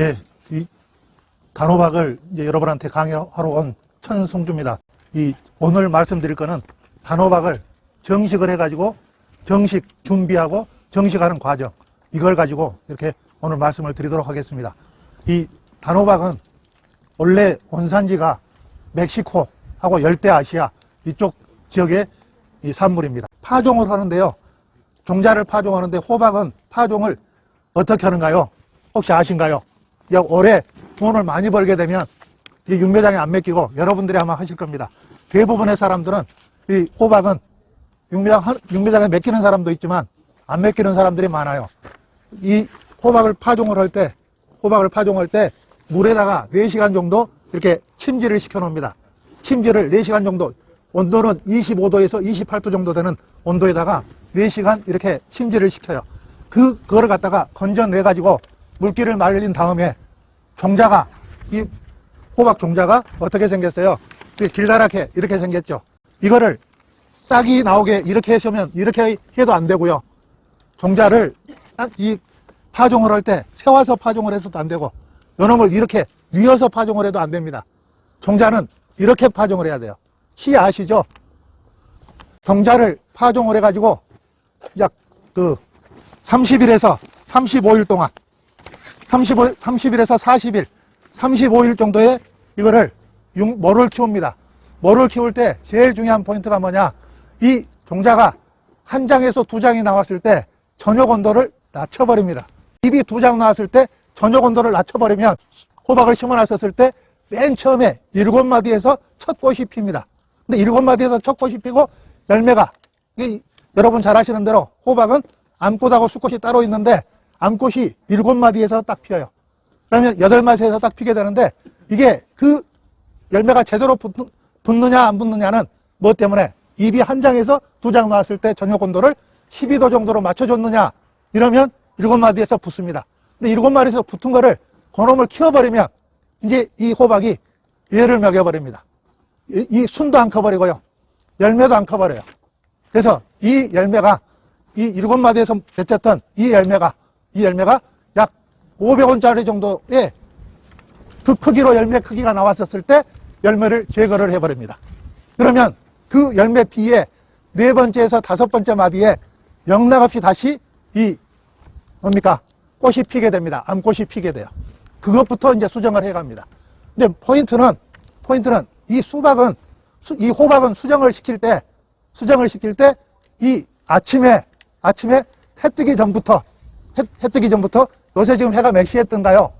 예, 이 단호박을 이제 여러분한테 강의하러 온 천승주입니다. 오늘 말씀드릴 거는 단호박을 정식을 해가지고 정식 준비하고 정식하는 과정, 이걸 가지고 이렇게 오늘 말씀을 드리도록 하겠습니다. 이 단호박은 원래 원산지가 멕시코하고 열대아시아 이쪽 지역의 이 산물입니다. 파종을 하는데요. 종자를 파종하는데 호박은 파종을 어떻게 하는가요? 혹시 아신가요? 올해 돈을 많이 벌게 되면 이 육묘장에 안 맡기고 여러분들이 아마 하실 겁니다. 대부분의 사람들은 이 호박은 육묘장에 맡기는 사람도 있지만 안 맡기는 사람들이 많아요. 이 호박을 파종을 할 때 물에다가 4시간 정도 이렇게 침지를 시켜 놓습니다. 침지를 4시간 정도, 온도는 25도에서 28도 정도 되는 온도에다가 4시간 이렇게 침지를 시켜요. 그거를 갖다가 건져내 가지고 물기를 말린 다음에 종자가, 이 호박 종자가 어떻게 생겼어요? 길다랗게 이렇게 생겼죠. 이거를 싹이 나오게 이렇게 하시면 이렇게 해도 안 되고요. 종자를 이 파종을 할 때 세워서 파종을 해서도 안 되고 요놈을 이렇게 뉘어서 파종을 해도 안 됩니다. 종자는 이렇게 파종을 해야 돼요. 씨 아시죠? 종자를 파종을 해가지고 약 30일에서 35일 동안 30일에서 40일 35일 정도의 이거를 모를 키웁니다. 모를 키울 때 제일 중요한 포인트가 뭐냐, 이 종자가 한 장에서 2장이 나왔을 때 전역 온도를 낮춰버립니다. 잎이 2장 나왔을 때 전역 온도를 낮춰버리면 호박을 심어놨었을 때 맨 처음에 7마디에서 첫 꽃이 핍니다. 근데 7마디에서 첫 꽃이 피고 열매가, 여러분 잘 아시는 대로 호박은 암꽃하고 수꽃이 따로 있는데 암꽃이 7마디에서 딱 피어요. 그러면 8마디에서 딱 피게 되는데 이게 그 열매가 제대로 붙느냐 안 붙느냐는 뭐 때문에 잎이 한 장에서 2장 나왔을 때 전역 온도를 12도 정도로 맞춰줬느냐, 이러면 7마디에서 붙습니다. 근데 7마디에서 붙은 거를 그놈을 키워버리면 이제 이 호박이 얘를 먹여버립니다. 이 순도 안 커버리고요. 열매도 안 커버려요. 그래서 이 열매가, 이 7마디에서 맺혔던 이 열매가 약 500원짜리 정도의 그 크기로 열매 크기가 나왔었을 때 열매를 제거를 해버립니다. 그러면 그 열매 뒤에 4번째에서 5번째 마디에 영락없이 다시 꽃이 피게 됩니다. 암꽃이 피게 돼요. 그것부터 이제 수정을 해갑니다. 근데 포인트는 이 호박은 수정을 시킬 때 이 아침에 해 뜨기 전부터 요새 지금 해가 몇 시에 뜬가요?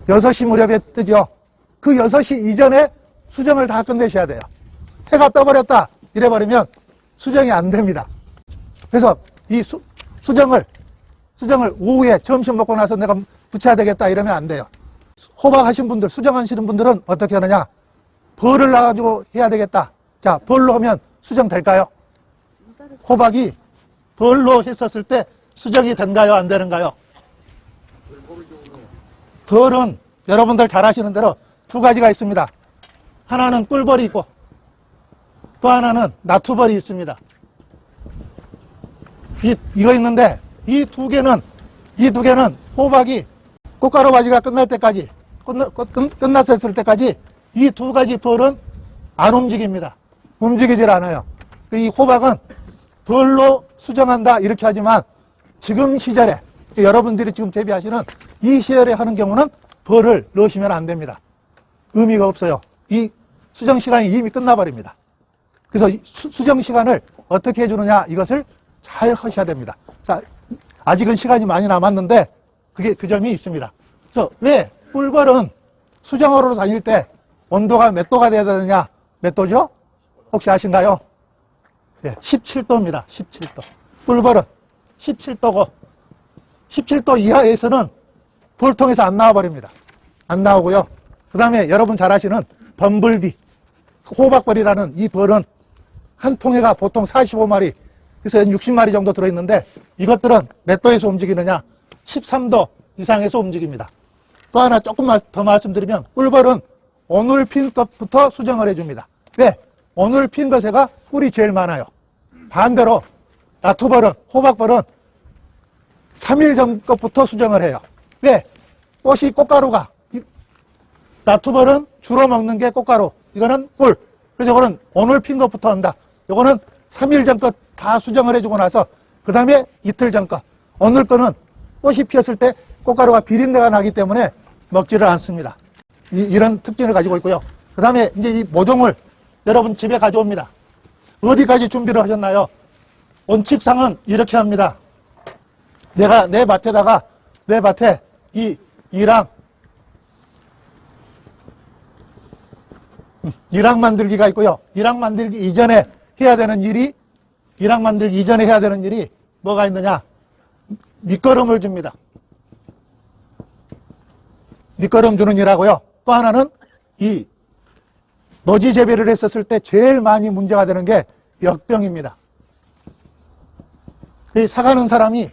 6시 무렵에 뜨죠. 그 6시 이전에 수정을 다 끝내셔야 돼요. 해가 떠버렸다 이래버리면 수정이 안 됩니다. 그래서 이 수정을 오후에 점심 먹고 나서 내가 붙여야 되겠다 이러면 안 돼요. 호박 하신 분들, 수정하시는 분들은 어떻게 하느냐, 벌을 놔가지고 해야 되겠다. 자, 벌로 하면 수정 될까요? 호박이 벌로 했었을 때 수정이 된가요, 안 되는가요? 벌은 여러분들 잘 아시는 대로 2가지가 있습니다. 하나는 꿀벌이 있고 또 하나는 나투벌이 있습니다. 이거 있는데 이 두 개는 호박이 꽃가루 바지가 끝날 때까지, 끝났을 때까지 이 2가지 벌은 안 움직입니다. 움직이질 않아요. 이 호박은 벌로 수정한다 이렇게 하지만 지금 시절에, 여러분들이 지금 재배하시는 이 시절에 하는 경우는 벌을 넣으시면 안 됩니다. 의미가 없어요. 이 수정 시간이 이미 끝나버립니다. 그래서 수정 시간을 어떻게 해주느냐, 이것을 잘 하셔야 됩니다. 자, 아직은 시간이 많이 남았는데 그 점이 있습니다. 그래서 왜 꿀벌은 수정하러 다닐 때 온도가 몇 도가 돼야 되느냐? 몇 도죠? 혹시 아신가요? 예, 17도입니다. 17도. 꿀벌은 17도고 17도 이하에서는 벌통에서 안 나와버립니다. 안 나오고요. 그 다음에 여러분 잘 아시는 범블비, 호박벌이라는 이 벌은 한 통에가 보통 45마리, 그래서 60마리 정도 들어있는데 이것들은 몇 도에서 움직이느냐? 13도 이상에서 움직입니다. 또 하나 조금만 더 말씀드리면 꿀벌은 오늘 핀 것부터 수정을 해줍니다. 왜? 오늘 핀 것에가 꿀이 제일 많아요. 반대로 나투벌은, 호박벌은 3일 전 것부터 수정을 해요. 왜? 꽃이 꽃가루가, 나투벌은 주로 먹는 게 꽃가루, 이거는 꿀. 그래서 이거는 오늘 핀 것부터 한다. 이거는 3일 전 것 다 수정을 해주고 나서 그 다음에 이틀 전 것. 오늘 거는 꽃이 피었을 때 꽃가루가 비린내가 나기 때문에 먹지를 않습니다. 이런 특징을 가지고 있고요. 그 다음에 이제 이 모종을 여러분 집에 가져옵니다. 어디까지 준비를 하셨나요? 원칙상은 이렇게 합니다. 내가 내 밭에 이랑 만들기가 있고요. 이랑 만들기 이전에 해야 되는 일이 뭐가 있느냐? 밑거름을 줍니다. 밑거름 주는 일하고요. 또 하나는 이 노지 재배를 했었을 때 제일 많이 문제가 되는 게 역병입니다. 이 사가는 사람이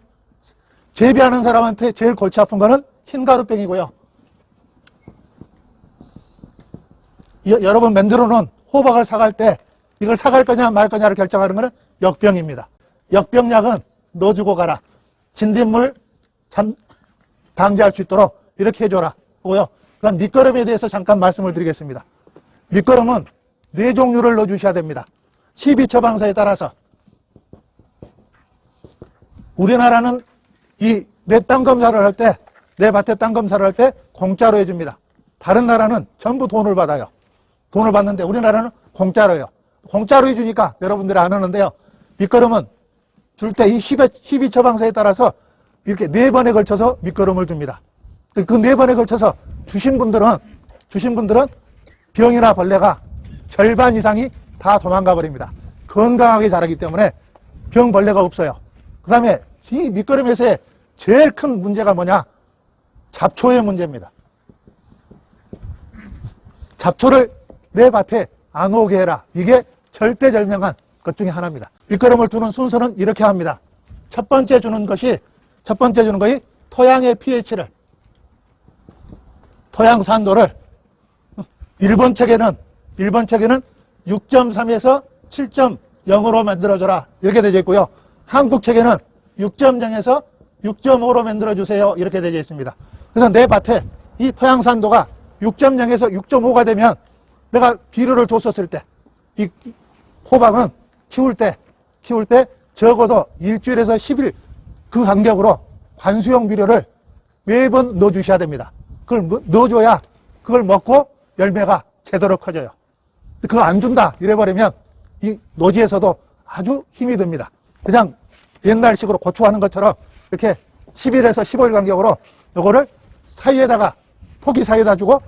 재배하는 사람한테 제일 골치 아픈 거는 흰가루병이고요. 여러분 만들어 놓은 호박을 사갈 때 이걸 사갈 거냐 말 거냐를 결정하는 것은 역병입니다. 역병약은 넣어주고 가라. 진딧물 방지할 수 있도록 이렇게 해줘라. 고요. 그럼 밑거름에 대해서 잠깐 말씀을 드리겠습니다. 밑거름은 4종류를 넣어주셔야 됩니다. 12처방사에 따라서 우리나라는 내 땅 검사를 할 때, 내 밭에 땅 검사를 할 때 공짜로 해줍니다. 다른 나라는 전부 돈을 받아요. 돈을 받는데 우리나라는 공짜로 해요. 공짜로 해주니까 여러분들이 안 하는데요. 밑거름은 줄 때 이 12처방사에 따라서 이렇게 4번에 걸쳐서 밑거름을 줍니다. 그 4번에 걸쳐서 주신 분들은 병이나 벌레가 절반 이상이 다 도망가 버립니다. 건강하게 자라기 때문에 병, 벌레가 없어요. 그 다음에 이 밑거름에서의 제일 큰 문제가 뭐냐? 잡초의 문제입니다. 잡초를 내 밭에 안 오게 해라. 이게 절대절명한 것 중에 하나입니다. 밑거름을 두는 순서는 이렇게 합니다. 첫 번째 주는 것이 토양의 pH를, 토양 산도를 일본 책에는 6.3에서 7.0으로 만들어줘라. 이렇게 되어 있고요. 한국 책에는 6.0에서 6.5로 만들어주세요. 이렇게 되어 있습니다. 그래서 내 밭에 이 토양 산도가 6.0에서 6.5가 되면 내가 비료를 줬었을 때, 이 호박은 키울 때 적어도 일주일에서 10일 그 간격으로 관수용 비료를 매번 넣어주셔야 됩니다. 그걸 넣어줘야 그걸 먹고 열매가 제대로 커져요. 그거 안 준다 이래버리면 이 노지에서도 아주 힘이 듭니다. 그냥 옛날식으로 고추하는 것처럼 이렇게 10일에서 15일 간격으로 요거를 사이에다가 포기 사이에다 주고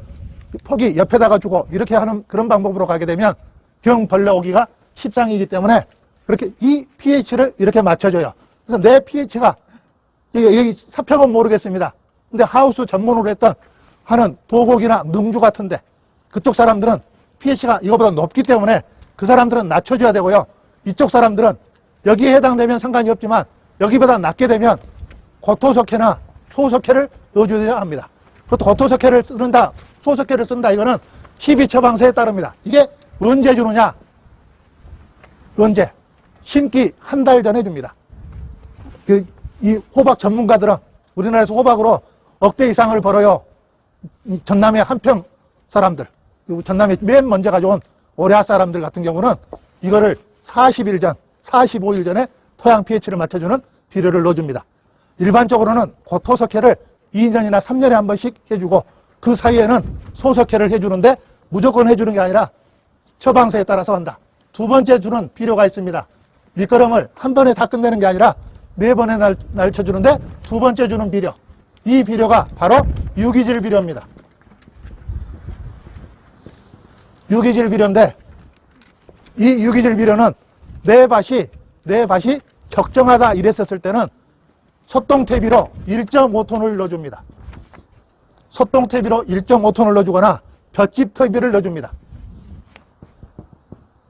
포기 옆에다가 주고 이렇게 하는 그런 방법으로 가게 되면 병, 벌레 오기가 십상이기 때문에 그렇게 이 pH를 이렇게 맞춰줘요. 그래서 내 pH가 여기 사평은 모르겠습니다. 근데 하우스 전문으로 하는 도곡이나 능주 같은데 그쪽 사람들은 pH가 이거보다 높기 때문에 그 사람들은 낮춰줘야 되고요. 이쪽 사람들은 여기에 해당되면 상관이 없지만 여기보다 낮게 되면 고토석회나 소석회를 넣어줘야 합니다. 그것도 고토석회를 쓴다, 소석회를 쓴다 이거는 12처방사에 따릅니다. 이게 언제 주느냐? 언제? 심기 한 달 전에 줍니다. 이 호박 전문가들은 우리나라에서 호박으로 억대 이상을 벌어요. 전남의 한평 사람들, 전남에 맨 먼저 가져온 오레아 사람들 같은 경우는 이거를 40일 전, 45일 전에 토양 pH를 맞춰주는 비료를 넣어줍니다. 일반적으로는 고토석회를 2년이나 3년에 한 번씩 해주고 그 사이에는 소석회를 해주는데 무조건 해주는 게 아니라 처방사에 따라서 한다. 두 번째 주는 비료가 있습니다. 밑거름을 한 번에 다 끝내는 게 아니라 4번에 날쳐주는데 두 번째 주는 비료. 이 비료가 바로 유기질 비료입니다. 유기질 비료인데 이 유기질 비료는 내 밭이 적정하다 이랬었을 때는 소똥태비로 1.5톤을 넣어줍니다. 소똥태비로 1.5톤을 넣어주거나 볏짚태비를 넣어줍니다.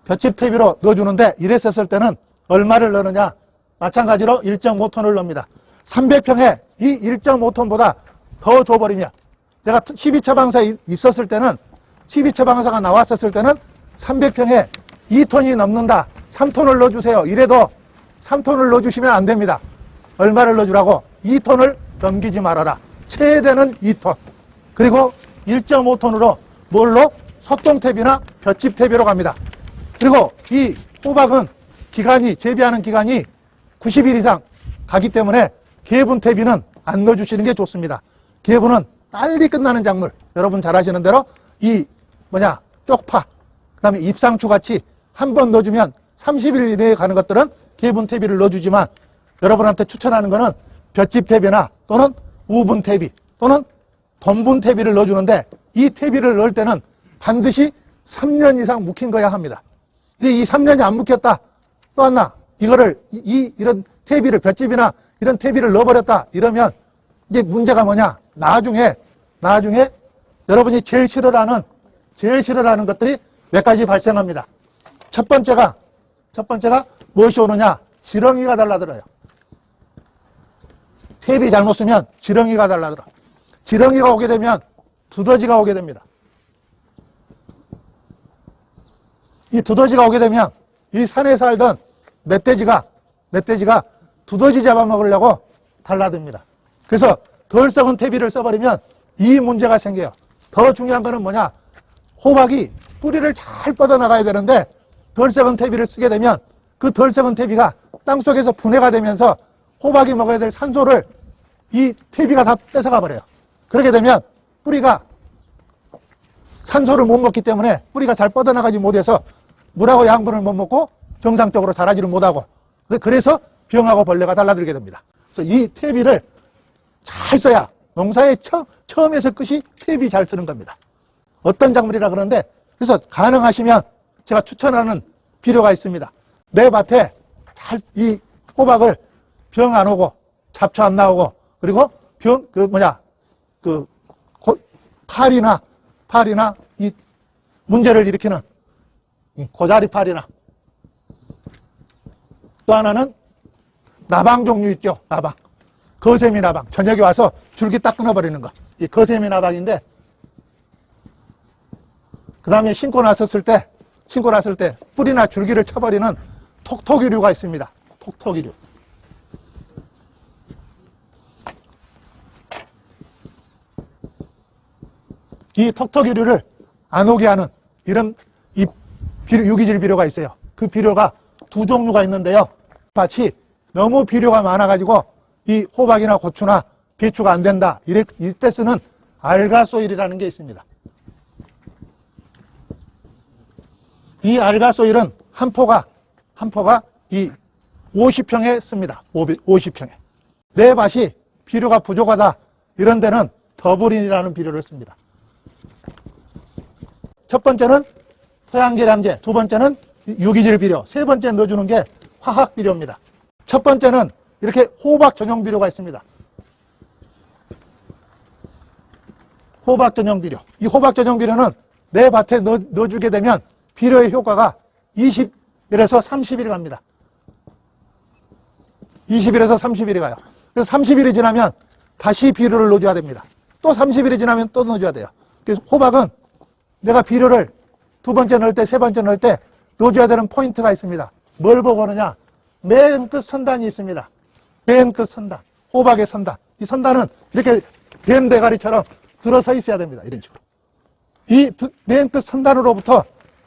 볏짚태비로 넣어주는데 이랬었을 때는 얼마를 넣느냐? 마찬가지로 1.5톤을 넣습니다. 300평에 이 1.5톤보다 더 줘버리면 내가 12처방사에 있었을 때는 12처방사가 나왔었을 때는 300평에 2톤이 넘는다. 3톤을 넣어주세요. 이래도 3톤을 넣어주시면 안 됩니다. 얼마를 넣어주라고? 2톤을 넘기지 말아라. 최대는 2톤. 그리고 1.5톤으로 뭘로? 소똥탭이나 볏짚탭으로 갑니다. 그리고 이 호박은 기간이, 재배하는 기간이 90일 이상 가기 때문에 개분탭이는 안 넣어주시는 게 좋습니다. 개분은 빨리 끝나는 작물. 여러분 잘 아시는 대로 이 쪽파, 그 다음에 잎상추 같이 한 번 넣어주면 30일 이내에 가는 것들은 개분탭이를 넣어주지만 여러분한테 추천하는 거는 볏짚탭이나 또는 우분탭이 또는 덤분탭이를 넣어주는데 이 탭이를 넣을 때는 반드시 3년 이상 묵힌 거야 합니다. 근데 이 3년이 안 묵혔다. 또 하나, 이거를, 이런 탭이를, 볏짚이나 이런 탭이를 넣어버렸다. 이러면 이제 문제가 뭐냐. 나중에 여러분이 제일 싫어하는 것들이 몇 가지 발생합니다. 첫 번째가 무엇이 오느냐? 지렁이가 달라들어요. 탭이 잘못 쓰면 지렁이가 달라들어. 지렁이가 오게 되면 두더지가 오게 됩니다. 이 두더지가 오게 되면 이 산에 살던 멧돼지가 두더지 잡아먹으려고 달라듭니다. 그래서 덜 썩은 퇴비를 써버리면 이 문제가 생겨요. 더 중요한 거는 뭐냐? 호박이 뿌리를 잘 뻗어나가야 되는데 덜 썩은 퇴비를 쓰게 되면 그 덜 썩은 퇴비가 땅속에서 분해가 되면서 호박이 먹어야 될 산소를 이 퇴비가 다 뺏어가 버려요. 그렇게 되면 뿌리가 산소를 못 먹기 때문에 뿌리가 잘 뻗어나가지 못해서 물하고 양분을 못 먹고 정상적으로 자라지를 못하고 그래서 병하고 벌레가 달라들게 됩니다. 그래서 이 퇴비를 잘 써야 농사의 처음에서 끝이 퇴비 잘 쓰는 겁니다. 어떤 작물이라 그러는데 그래서 가능하시면 제가 추천하는 비료가 있습니다. 내 밭에 이 호박을 병 안 오고 잡초 안 나오고 그리고 팔이나 이 문제를 일으키는 고자리팔이나 또 하나는 나방 종류 있죠. 나방. 거세미 나방. 저녁에 와서 줄기 딱 끊어버리는 거. 이 거세미 나방인데 그 다음에 신고 났을 때 뿌리나 줄기를 쳐버리는 톡톡이류가 있습니다. 톡톡이류. 이 톡톡이류를 안 오게 하는 이런 유기질 비료가 있어요. 그 비료가 두 종류가 있는데요. 밭이 너무 비료가 많아가지고 이 호박이나 고추나 배추가 안 된다. 이때 쓰는 알가소일이라는 게 있습니다. 이 알가소일은 한 포가 이 50평에 씁니다. 50평에. 내 밭이 비료가 부족하다. 이런 데는 더블인이라는 비료를 씁니다. 첫 번째는 토양계량제, 두 번째는 유기질 비료, 세 번째 넣어주는 게 화학 비료입니다. 첫 번째는 이렇게 호박 전용 비료가 있습니다. 호박 전용 비료. 이 호박 전용 비료는 내 밭에 넣어주게 되면 비료의 효과가 20일에서 30일 갑니다. 20일에서 30일이 가요. 그래서 30일이 지나면 다시 비료를 넣어줘야 됩니다. 또 30일이 지나면 또 넣어줘야 돼요. 그래서 호박은 내가 비료를 두 번째 넣을 때, 세 번째 넣을 때 넣어줘야 되는 포인트가 있습니다. 뭘 보고 하느냐? 맨 끝 선단이 있습니다. 맨 끝 선단. 호박의 선단. 이 선단은 이렇게 뱀 대가리처럼 들어서 있어야 됩니다. 이런 식으로. 이 맨 끝 선단으로부터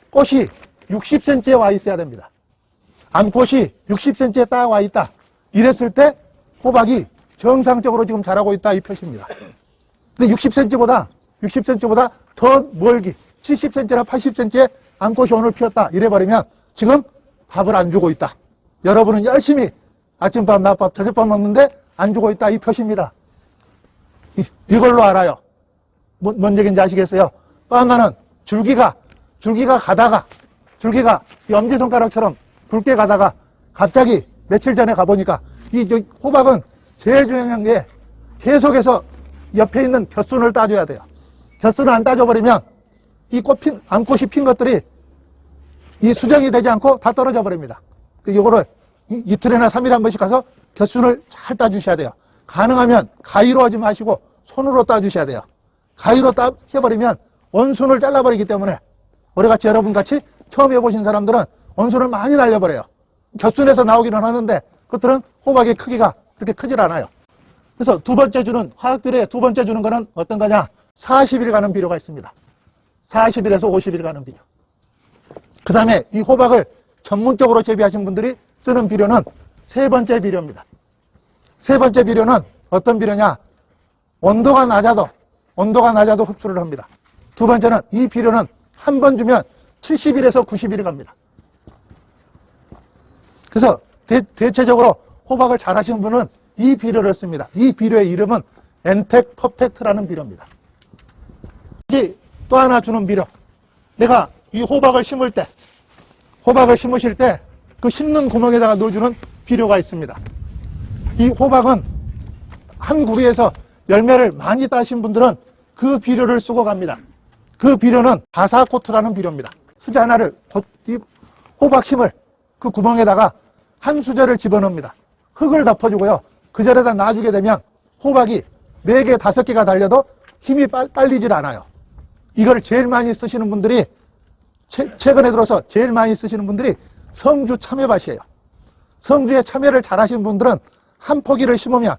꽃이 60cm에 와 있어야 됩니다. 암꽃이 60cm에 딱 와 있다. 이랬을 때 호박이 정상적으로 지금 자라고 있다. 이 표시입니다. 근데 60cm보다 더 멀기 70cm나 80cm에 암꽃이 오늘 피었다. 이래버리면 지금 밥을 안 주고 있다. 여러분은 열심히 아침밥, 낮밥, 저녁밥 먹는데 안 주고 있다. 이 표시입니다. 이걸로 알아요. 뭔 얘기인지 아시겠어요? 또 하나는 줄기가 이 엄지손가락처럼 굵게 가다가 갑자기 며칠 전에 가보니까 이 호박은 제일 중요한 게 계속해서 옆에 있는 곁순을 따줘야 돼요. 곁순을 안 따줘버리면 이 암꽃이 핀 것들이 이 수정이 되지 않고 다 떨어져 버립니다. 이거를 이틀이나 3일에 한 번씩 가서 곁순을 잘 따주셔야 돼요. 가능하면 가위로 하지 마시고 손으로 따주셔야 돼요. 가위로 해버리면 원순을 잘라버리기 때문에 우리같이 여러분같이 처음 해보신 사람들은 원순을 많이 날려버려요. 곁순에서 나오기는 하는데 그것들은 호박의 크기가 그렇게 크질 않아요. 그래서 두 번째 주는, 화학비료의 두 번째 주는 거는 어떤 거냐? 40일 가는 비료가 있습니다. 40일에서 50일 가는 비료. 그 다음에 이 호박을 전문적으로 재배하신 분들이 쓰는 비료는 세 번째 비료입니다. 세 번째 비료는 어떤 비료냐? 온도가 낮아도 흡수를 합니다. 두 번째는 이 비료는 한 번 주면 70일에서 90일 갑니다. 그래서 대체적으로 호박을 잘 하시는 분은 이 비료를 씁니다. 이 비료의 이름은 엔텍 퍼펙트라는 비료입니다. 또 하나 주는 비료. 내가 이 호박을 심을 때, 호박을 심으실 때 그 심는 구멍에다가 넣어주는 비료가 있습니다. 이 호박은 한 구리에서 열매를 많이 따신 분들은 그 비료를 쓰고 갑니다. 그 비료는 바사코트라는 비료입니다. 수제 하나를, 이 호박심을 그 구멍에다가 한 수저를 집어넣습니다. 흙을 덮어주고요. 그 자리에다 놔주게 되면 호박이 4개, 5개가 달려도 힘이 빨리질 않아요. 이걸 제일 많이 쓰시는 분들이, 최근에 들어서 제일 많이 쓰시는 분들이 성주 참외밭이에요. 성주에 참외를 잘 하시는 분들은 한 포기를 심으면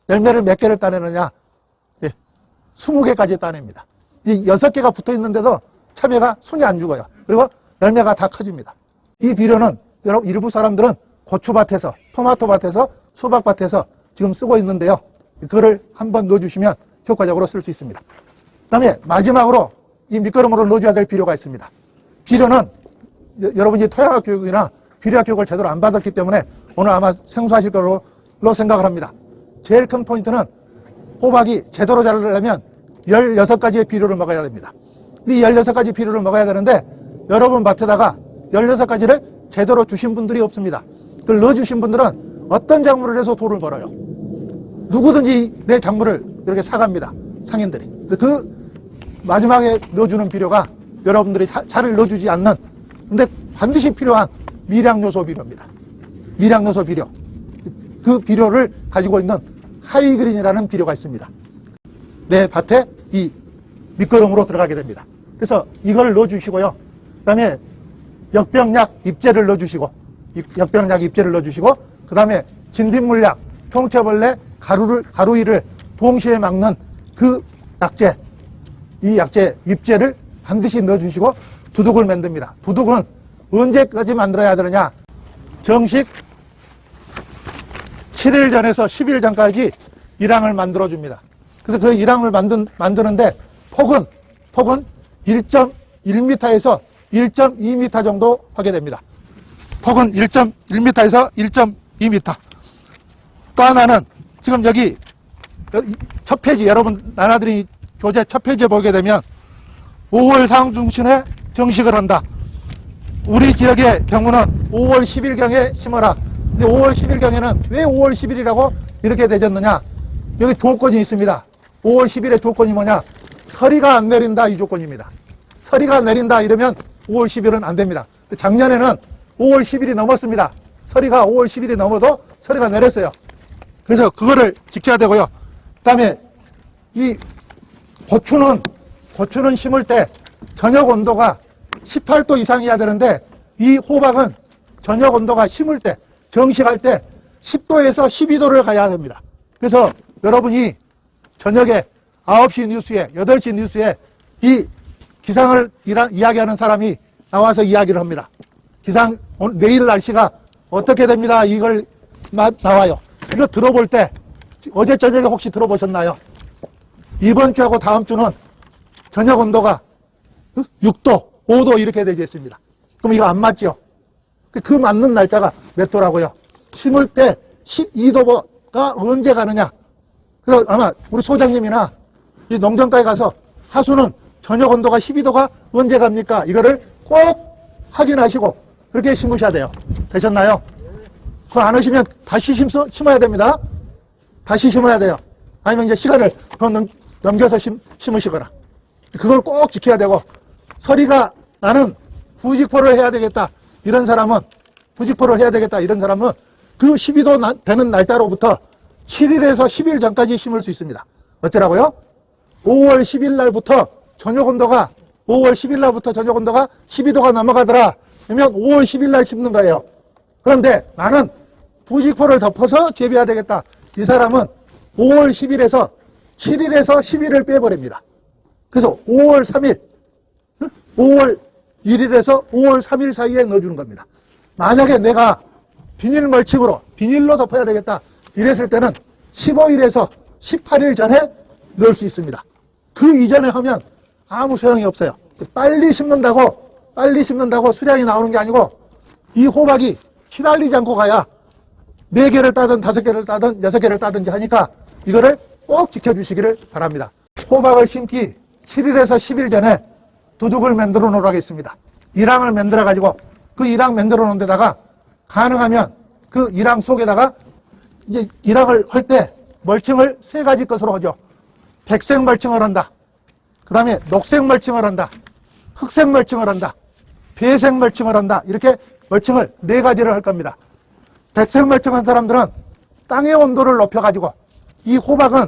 열매를 몇 개를 따내느냐? 20개까지 따냅니다. 이 6개가 붙어 있는데도 참외가 순이 안 죽어요. 그리고 열매가 다 커집니다. 이 비료는 여러분 일부 사람들은 고추밭에서, 토마토밭에서, 수박밭에서 지금 쓰고 있는데요. 그거를 한번 넣어주시면 효과적으로 쓸 수 있습니다. 그 다음에 마지막으로 이 밑거름으로 넣어줘야 될 비료가 있습니다. 비료는 여러분이 토양학 교육이나 비료학 교육을 제대로 안 받았기 때문에 오늘 아마 생소하실 걸로 생각을 합니다. 제일 큰 포인트는 호박이 제대로 자라려면 16가지의 비료를 먹어야 됩니다. 이 16가지 비료를 먹어야 되는데 여러분 밭에다가 16가지를 제대로 주신 분들이 없습니다. 그걸 넣어주신 분들은 어떤 작물을 해서 돈을 벌어요. 누구든지 내 작물을 이렇게 사갑니다. 상인들이. 그 마지막에 넣어주는 비료가 여러분들이 잘 넣어주지 않는, 근데 반드시 필요한 미량요소 비료입니다. 미량요소 비료. 그 비료를 가지고 있는 하이그린이라는 비료가 있습니다. 내 밭에 이 밑거름으로 들어가게 됩니다. 그래서 이걸 넣어주시고요. 그 다음에 역병약 입제를 넣어주시고, 그 다음에 진딧물약, 총체벌레, 가루이를 동시에 막는 그 약재, 이 약재 입제를 반드시 넣어주시고 두둑을 만듭니다. 두둑은 언제까지 만들어야 되느냐? 정식 7일 전에서 10일 전까지 일항을 만들어줍니다. 그래서 그 일항을 만드는데 폭은 1.1m에서 1.2m 정도 하게 됩니다. 폭은 1.1m에서 1.2m. 또 하나는 지금 여기 첫 페이지, 여러분 나나들이 교재 첫 페이지에 보게 되면 5월 상중순에 정식을 한다. 우리 지역의 경우는 5월 10일경에 심어라. 근데 5월 10일경에는 왜 5월 10일이라고 이렇게 되졌느냐? 여기 조건이 있습니다. 5월 10일의 조건이 뭐냐? 서리가 안 내린다, 이 조건입니다. 서리가 내린다 이러면 5월 10일은 안 됩니다. 작년에는 5월 10일이 넘었습니다. 서리가 5월 10일이 넘어도 서리가 내렸어요. 그래서 그거를 지켜야 되고요. 그 다음에 이 고추는 심을 때 저녁 온도가 18도 이상이어야 되는데 이 호박은 저녁 온도가 심을 때, 정식할 때 10도에서 12도를 가야 됩니다. 그래서 여러분이 저녁에 9시 뉴스에, 8시 뉴스에 이 기상을 이야기하는 사람이 나와서 이야기를 합니다. 내일 날씨가 어떻게 됩니다. 이걸 나와요. 이거 들어볼 때 어제 저녁에 혹시 들어보셨나요? 이번 주하고 다음 주는 저녁 온도가 6도, 5도 이렇게 되어 있습니다. 그럼 이거 안 맞죠? 그 맞는 날짜가 몇 도라고요? 심을 때 12도가 언제 가느냐? 그래서 아마 우리 소장님이나 이 농정가에 가서 하수는 저녁 온도가 12도가 언제 갑니까? 이거를 꼭 확인하시고 그렇게 심으셔야 돼요. 되셨나요? 그거 안 하시면 다시 심어야 됩니다. 다시 심어야 돼요. 아니면 이제 시간을 더 넘겨서 심으시거나. 그걸 꼭 지켜야 되고, 서리가 나는 부직포를 해야 되겠다. 이런 사람은 그 12도 되는 날짜로부터 7일에서 10일 전까지 심을 수 있습니다. 어쩌라고요? 5월 10일 날부터 저녁 온도가 12도가 넘어가더라. 그러면 5월 10일 날 심는 거예요. 그런데 나는 부직포를 덮어서 재배해야 되겠다. 이 사람은 5월 10일에서 7일에서 10일을 빼버립니다. 그래서 5월 3일, 5월 1일에서 5월 3일 사이에 넣어주는 겁니다. 만약에 내가 비닐 멀칭으로, 비닐로 덮어야 되겠다 이랬을 때는 15일에서 18일 전에 넣을 수 있습니다. 그 이전에 하면 아무 소용이 없어요. 빨리 심는다고 수량이 나오는 게 아니고 이 호박이 시달리지 않고 가야 4개를 따든 5개를 따든 6개를 따든지 하니까 이거를 꼭 지켜주시기를 바랍니다. 호박을 심기 7일에서 10일 전에 두둑을 만들어 놓으라고 했습니다. 이랑을 만들어 가지고 그 이랑 만들어 놓은 데다가 가능하면 그 이랑 속에다가 이제 이랑을 할 때 멀칭을 3가지 것으로 하죠. 백색 멀칭을 한다. 그 다음에 녹색 멀칭을 한다. 흑색 멀칭을 한다. 배색 멀칭을 한다. 이렇게 멀칭을 4가지를 할 겁니다. 백색 멀칭한 사람들은 땅의 온도를 높여가지고 이 호박은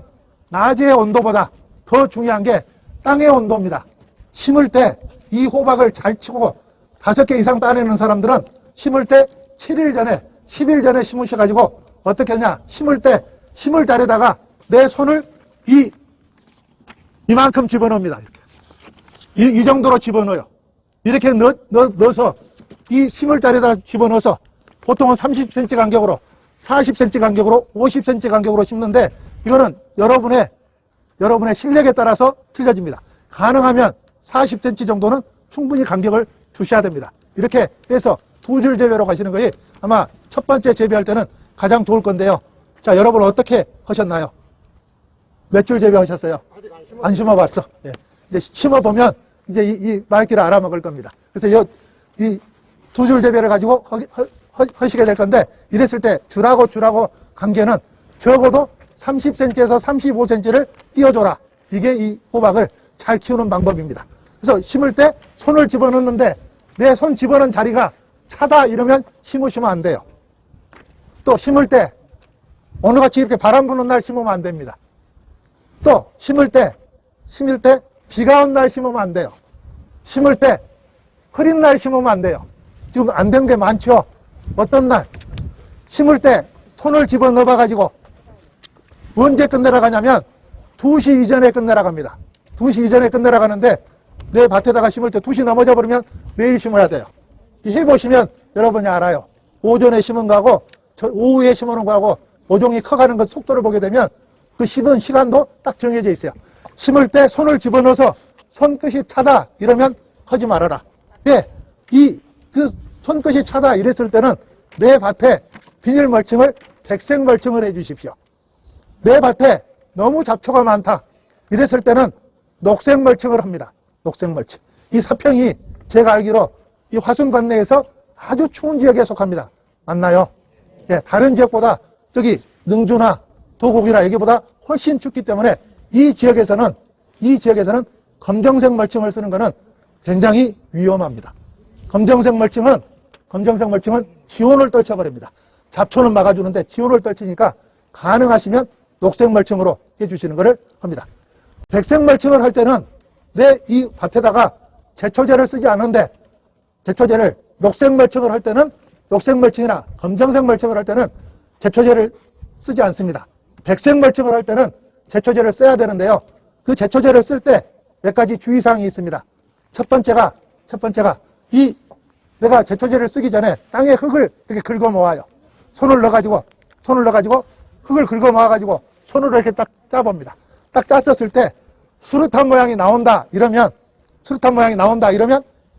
낮의 온도보다 더 중요한 게 땅의 온도입니다. 심을 때 이 호박을 잘 치고 5개 이상 따내는 사람들은 심을 때 7일 전에 10일 전에 심으셔가지고 어떻게 하냐, 심을 때 심을 자리에다가 내 손을 이만큼 집어넣습니다. 이렇게. 이 정도로 집어넣어요. 이렇게 넣어서 이 심을 자리에다가 집어넣어서 보통은 30cm 간격으로 40cm 간격으로 50cm 간격으로 심는데 이거는 여러분의 실력에 따라서 틀려집니다. 가능하면 40cm 정도는 충분히 간격을 두셔야 됩니다. 이렇게 해서 2줄 재배로 가시는 것이 아마 첫 번째 재배할 때는 가장 좋을 건데요. 자, 여러분 어떻게 하셨나요? 몇 줄 재배하셨어요? 안 심어봤어. 예. 이제 심어보면 이제 이 말귀를 알아먹을 겁니다. 그래서 이 2줄 재배를 가지고 하시게 될 건데 이랬을 때 줄하고 관계는 적어도 30cm에서 35cm를 띄워줘라. 이게 이 호박을 잘 키우는 방법입니다. 그래서 심을 때 손을 집어넣는데 내 손 집어넣은 자리가 차다 이러면 심으시면 안 돼요. 또 심을 때 오늘같이 이렇게 바람 부는 날 심으면 안 됩니다. 또 심을 때 비가 온 날 심으면 안 돼요. 심을 때 흐린 날 심으면 안 돼요. 지금 안 된 게 많죠. 어떤 날 심을 때 손을 집어넣어 가지고 언제 끝내러 가냐면 2시 이전에 끝내러 갑니다. 2시 이전에 끝내러 가는데 내 밭에다가 심을 때 2시 넘어져 버리면 내일 심어야 돼요. 해보시면 여러분이 알아요. 오전에 심은 거하고 오후에 심어놓은 거하고 모종이 커가는 것 속도를 보게 되면 그 심은 시간도 딱 정해져 있어요. 심을 때 손을 집어넣어서 손끝이 차다 이러면 하지 말아라. 예, 그 손끝이 차다 이랬을 때는 내 밭에 비닐 멀칭을 백색 멀칭을 해 주십시오. 내 밭에 너무 잡초가 많다 이랬을 때는 녹색 멀칭을 합니다. 녹색 멀칭. 이 사평이 제가 알기로 이 화순 관내에서 아주 추운 지역에 속합니다. 맞나요? 예, 다른 지역보다 저기 능주나 도곡이나 여기보다 훨씬 춥기 때문에 이 지역에서는 검정색 멀칭을 쓰는 것은 굉장히 위험합니다. 검정색 멀칭은 지온을 떨쳐버립니다. 잡초는 막아주는데 지온을 떨치니까 가능하시면 녹색 멀칭으로 해주시는 것을 합니다. 백색 멀칭을 할 때는 내 이 밭에다가 제초제를 쓰지 않는데 제초제를 녹색 멀칭을 할 때는 녹색 멀칭이나 검정색 멀칭을 할 때는 제초제를 쓰지 않습니다. 백색 멀칭을 할 때는 제초제를 써야 되는데요. 그 제초제를 쓸 때 몇 가지 주의사항이 있습니다. 첫 번째가 내가 제초제를 쓰기 전에 땅에 흙을 이렇게 긁어 모아요. 손을 넣어가지고 흙을 긁어 모아가지고 손으로 이렇게 딱 짜봅니다. 딱 짰었을 때 수류탄 모양이 나온다 이러면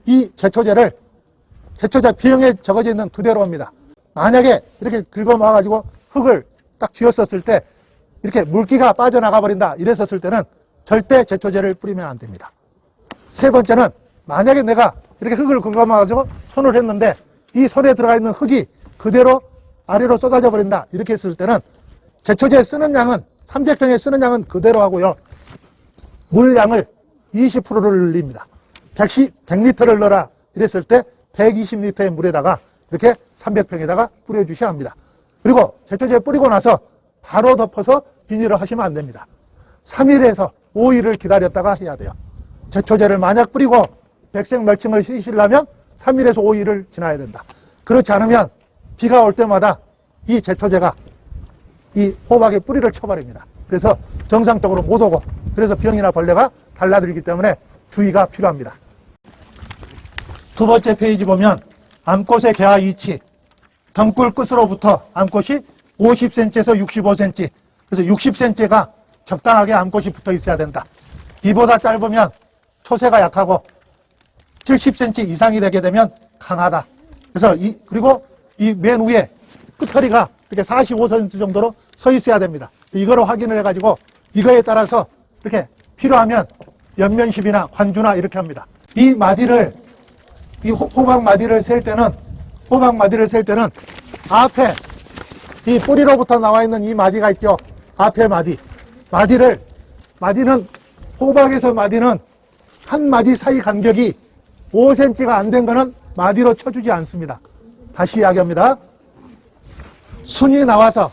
이 제초제 비용에 적어져 있는 그대로 합니다. 만약에 이렇게 긁어 모아가지고 흙을 딱 쥐었었을 때 이렇게 물기가 빠져나가 버린다 이랬었을 때는 절대 제초제를 뿌리면 안 됩니다. 세 번째는 만약에 내가 이렇게 흙을 긁어 모아가지고 손을 했는데 이 손에 들어가 있는 흙이 그대로 아래로 쏟아져 버린다 이렇게 했을 때는 제초제 쓰는 양은 300평에 쓰는 양은 그대로 하고요. 물량을 20%를 늘립니다. 100리터를 넣어라 이랬을 때 120리터의 물에다가 이렇게 300평에다가 뿌려주셔야 합니다. 그리고 제초제 뿌리고 나서 바로 덮어서 비닐을 하시면 안 됩니다. 3일에서 5일을 기다렸다가 해야 돼요. 제초제를 만약 뿌리고 백색 멀칭을 시키려면 3일에서 5일을 지나야 된다. 그렇지 않으면 비가 올 때마다 이 제초제가 이 호박의 뿌리를 쳐버립니다. 그래서 정상적으로 못 오고, 그래서 병이나 벌레가 달라들기 때문에 주의가 필요합니다. 두 번째 페이지 보면 암꽃의 개화 위치, 덩굴 끝으로부터 암꽃이 50cm에서 65cm, 그래서 60cm가 적당하게 암꽃이 붙어 있어야 된다. 이보다 짧으면 초세가 약하고 70cm 이상이 되게 되면 강하다. 그래서 그리고 이 맨 위에 끝허리가 이렇게 45cm 정도로 서 있어야 됩니다. 이거로 확인을 해가지고 이거에 따라서 이렇게 필요하면 연면십이나 관주나 이렇게 합니다. 이 마디를, 이 호박 마디를 셀 때는 앞에 이 뿌리로부터 나와 있는 이 마디가 있죠. 앞에 마디는 호박에서 마디는 한 마디 사이 간격이 5cm가 안 된 거는 마디로 쳐주지 않습니다. 다시 이야기합니다. 순이 나와서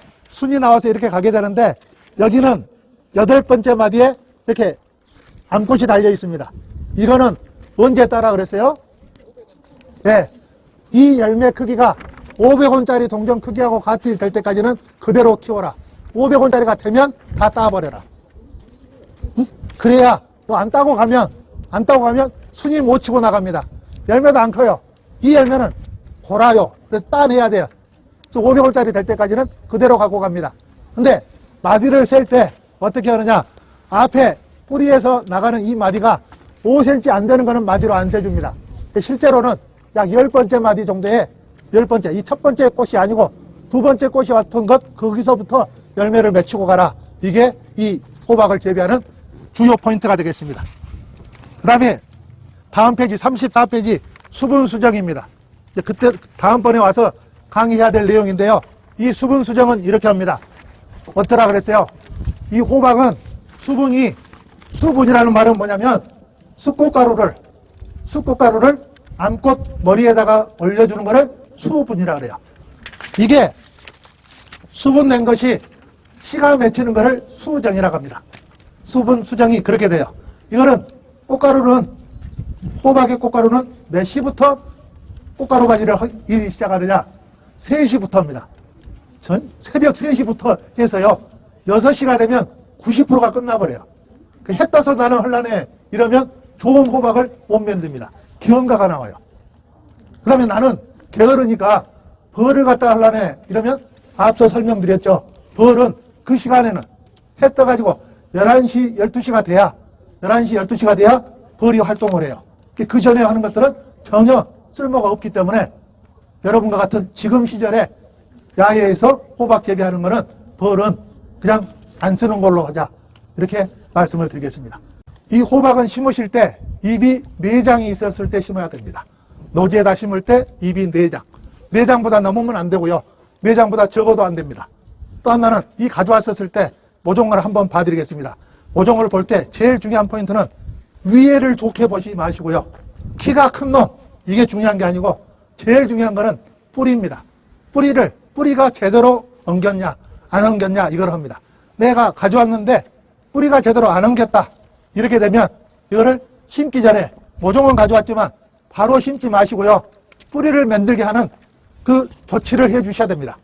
이렇게 가게 되는데 여기는 8번째 마디에 이렇게 암꽃이 달려 있습니다. 이거는 언제 따라 그랬어요? 네. 이 열매 크기가 500원짜리 동전 크기하고 같이 될 때까지는 그대로 키워라. 500원짜리가 되면 다 따버려라. 응? 그래야 또 안 따고 가면 순이 못 치고 나갑니다. 열매도 안 커요. 이 열매는 골아요. 그래서 따내야 돼요. 그래서 500원짜리 될 때까지는 그대로 갖고 갑니다. 근데 마디를 셀 때 어떻게 하느냐? 앞에 뿌리에서 나가는 이 마디가 5cm 안 되는 거는 마디로 안 세줍니다. 실제로는 약 10번째 마디 정도에 10번째, 이 첫 번째 꽃이 아니고 두 번째 꽃이 왔던 것, 거기서부터 열매를 맺히고 가라. 이게 이 호박을 재배하는 주요 포인트가 되겠습니다. 그 다음에 다음 페이지 34페이지 수분 수정입니다. 그때 다음번에 와서 강의해야 될 내용인데요. 이 수분 수정은 이렇게 합니다. 어떠라 그랬어요? 이 호박은 수분이라는 말은 뭐냐면 숯꽃가루를 암꽃 머리에다가 올려주는 거를 수분이라 그래요. 이게 수분 낸 것이 씨가 맺히는 거를 수정이라고 합니다. 수분 수정이 그렇게 돼요. 이거는 호박의 꽃가루는 몇 시부터 꽃가루 바지를 일이 시작하느냐? 3시부터입니다. 새벽 3시부터 해서요. 6시가 되면 90%가 끝나버려요. 해 떠서 나는 혼란해 이러면 좋은 호박을 못 만듭니다. 기형가가 나와요. 그 다음에 나는 게으르니까 벌을 갖다 하려네 이러면 앞서 설명드렸죠. 벌은 그 시간에는 해 떠가지고 11시, 12시가 돼야 11시, 12시가 돼야 벌이 활동을 해요. 그 전에 하는 것들은 전혀 쓸모가 없기 때문에 여러분과 같은 지금 시절에 야외에서 호박 재배하는 거는 벌은 그냥 안 쓰는 걸로 하자. 이렇게 말씀을 드리겠습니다. 이 호박은 심으실 때 잎이 4장이 있었을 때 심어야 됩니다. 노지에다 심을 때 잎이 4장. 4장보다 넘으면 안 되고요. 4장보다 적어도 안 됩니다. 또 하나는 이 가져왔었을 때 모종을 한번 봐드리겠습니다. 모종을 볼 때 제일 중요한 포인트는 위에를 좋게 보지 마시고요. 키가 큰 놈, 이게 중요한 게 아니고 제일 중요한 거는 뿌리입니다. 뿌리가 제대로 엉겼냐, 안 엉겼냐, 이걸 합니다. 내가 가져왔는데 뿌리가 제대로 안 엉겼다. 이렇게 되면 이거를 심기 전에 모종은 가져왔지만 바로 심지 마시고요. 뿌리를 만들게 하는 그 조치를 해 주셔야 됩니다.